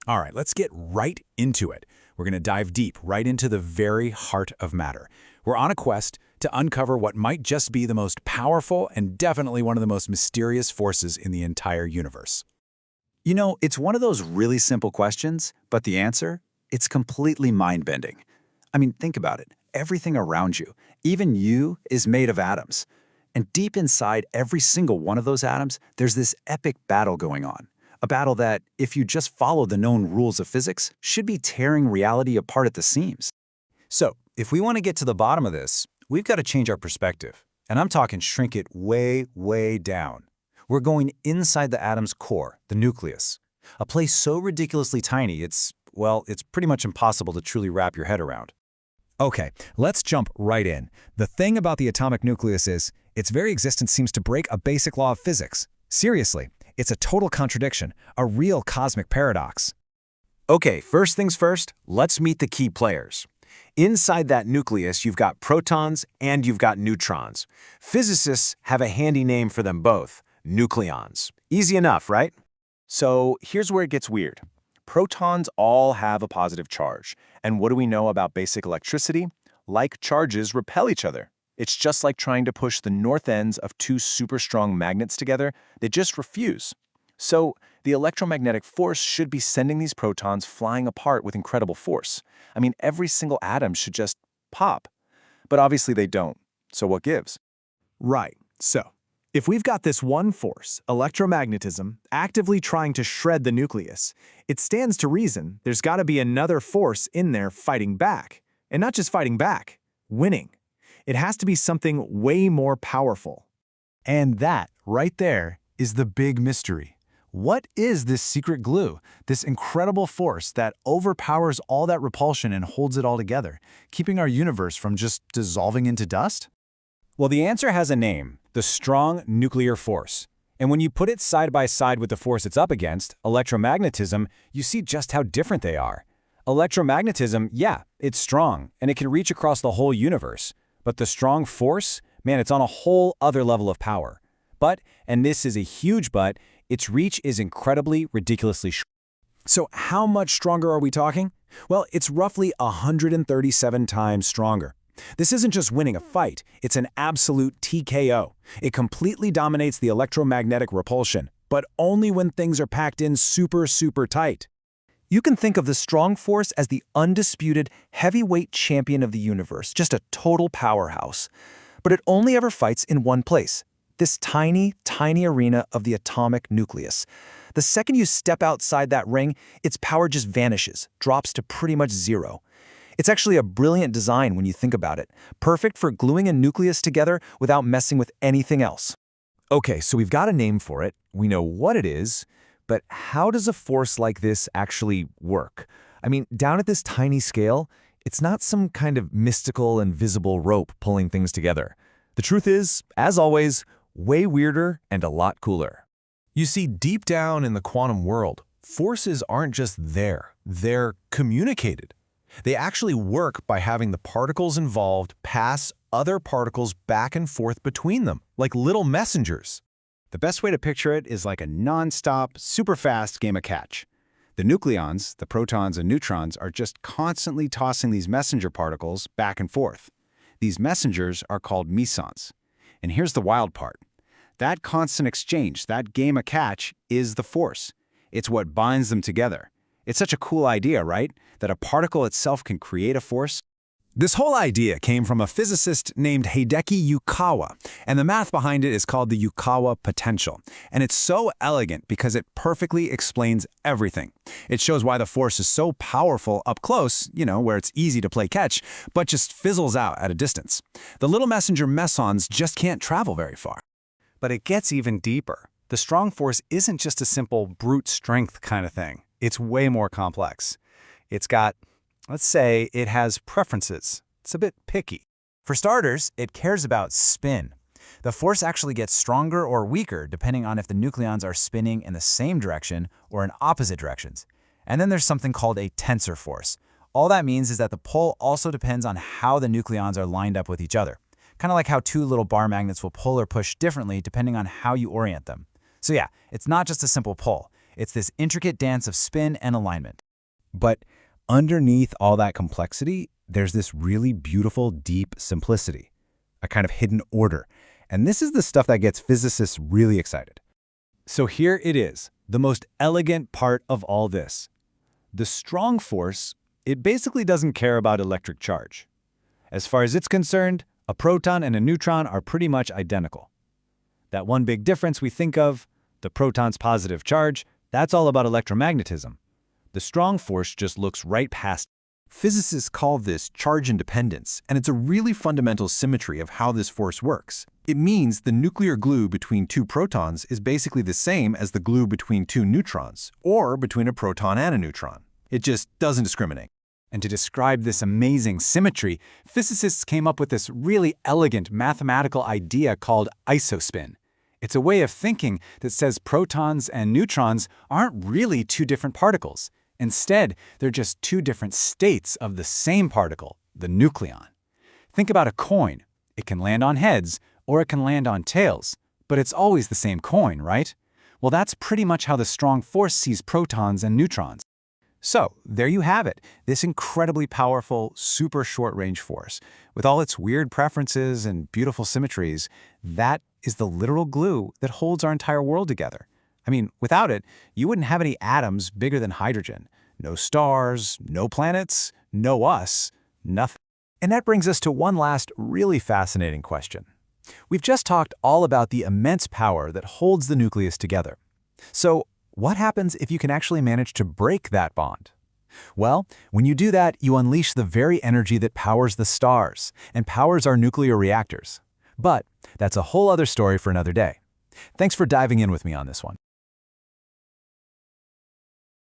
All right, let's get right into it. We're going to dive deep right into the very heart of matter. We're on a quest to uncover what might just be the most powerful and definitely one of the most mysterious forces in the entire universe. You know, it's one of those really simple questions, but the answer? It's completely mind-bending. I mean, think about it. Everything around you, even you, is made of atoms. And deep inside every single one of those atoms, there's this epic battle going on. A battle that, if you just follow the known rules of physics, should be tearing reality apart at the seams. So, if we want to get to the bottom of this, we've got to change our perspective. And I'm talking shrink it way, way down. We're going inside the atom's core, the nucleus. A place so ridiculously tiny, it's pretty much impossible to truly wrap your head around. Okay, let's jump right in. The thing about the atomic nucleus is, its very existence seems to break a basic law of physics. Seriously, it's a total contradiction, a real cosmic paradox. Okay, first things first, let's meet the key players. Inside that nucleus, you've got protons and you've got neutrons. Physicists have a handy name for them both, nucleons. Easy enough, right? So here's where it gets weird. Protons all have a positive charge. And what do we know about basic electricity? Like charges repel each other. It's just like trying to push the north ends of two super strong magnets together. They just refuse. So the electromagnetic force should be sending these protons flying apart with incredible force. I mean, every single atom should just pop. But obviously they don't. So what gives? Right. So, if we've got this one force, electromagnetism, actively trying to shred the nucleus, it stands to reason there's got to be another force in there fighting back. And not just fighting back, winning. It has to be something way more powerful. And that, right there, is the big mystery. What is this secret glue, this incredible force that overpowers all that repulsion and holds it all together, keeping our universe from just dissolving into dust? Well, the answer has a name, the strong nuclear force. And when you put it side by side with the force it's up against, electromagnetism, you see just how different they are. Electromagnetism, yeah, it's strong, and it can reach across the whole universe. But the strong force, man, it's on a whole other level of power. But, and this is a huge but, its reach is incredibly, ridiculously short. So how much stronger are we talking? Well, it's roughly 137 times stronger. This isn't just winning a fight, it's an absolute TKO. It completely dominates the electromagnetic repulsion, but only when things are packed in super, super tight. You can think of the strong force as the undisputed heavyweight champion of the universe, just a total powerhouse. But it only ever fights in one place, this tiny, tiny arena of the atomic nucleus. The second you step outside that ring, its power just vanishes, drops to pretty much zero. It's actually a brilliant design when you think about it, perfect for gluing a nucleus together without messing with anything else. Okay, so we've got a name for it, we know what it is, but how does a force like this actually work? I mean, down at this tiny scale, it's not some kind of mystical, invisible rope pulling things together. The truth is, as always, way weirder and a lot cooler. You see, deep down in the quantum world, forces aren't just there, they're communicated. They actually work by having the particles involved pass other particles back and forth between them, like little messengers. The best way to picture it is like a non-stop, super fast game of catch. The nucleons, the protons and neutrons, are just constantly tossing these messenger particles back and forth. These messengers are called mesons. And here's the wild part. That constant exchange, that game of catch, is the force. It's what binds them together. It's such a cool idea, right? That a particle itself can create a force. This whole idea came from a physicist named Hideki Yukawa, and the math behind it is called the Yukawa potential. And it's so elegant because it perfectly explains everything. It shows why the force is so powerful up close, where it's easy to play catch, but just fizzles out at a distance. The little messenger mesons just can't travel very far. But it gets even deeper. The strong force isn't just a simple brute strength kind of thing. It's way more complex. It's got, let's say, it has preferences. It's a bit picky. For starters, it cares about spin. The force actually gets stronger or weaker depending on if the nucleons are spinning in the same direction or in opposite directions. And then there's something called a tensor force. All that means is that the pull also depends on how the nucleons are lined up with each other. Kind of like how two little bar magnets will pull or push differently depending on how you orient them. So yeah, it's not just a simple pull. It's this intricate dance of spin and alignment. But underneath all that complexity, there's this really beautiful, deep simplicity, a kind of hidden order. And this is the stuff that gets physicists really excited. So here it is, the most elegant part of all this. The strong force, it basically doesn't care about electric charge. As far as it's concerned, a proton and a neutron are pretty much identical. That one big difference we think of, the proton's positive charge, that's all about electromagnetism. The strong force just looks right past. Physicists call this charge independence, and it's a really fundamental symmetry of how this force works. It means the nuclear glue between two protons is basically the same as the glue between two neutrons, or between a proton and a neutron. It just doesn't discriminate. And to describe this amazing symmetry, physicists came up with this really elegant mathematical idea called isospin. It's a way of thinking that says protons and neutrons aren't really two different particles. Instead, they're just two different states of the same particle, the nucleon. Think about a coin. It can land on heads, or it can land on tails, but it's always the same coin, right? Well, that's pretty much how the strong force sees protons and neutrons. So, there you have it, this incredibly powerful, super short-range force. With all its weird preferences and beautiful symmetries, that is the literal glue that holds our entire world together. I mean, without it, you wouldn't have any atoms bigger than hydrogen. No stars, no planets, no us, nothing. And that brings us to one last really fascinating question. We've just talked all about the immense power that holds the nucleus together. So, what happens if you can actually manage to break that bond? Well, when you do that, you unleash the very energy that powers the stars and powers our nuclear reactors. But that's a whole other story for another day. Thanks for diving in with me on this one.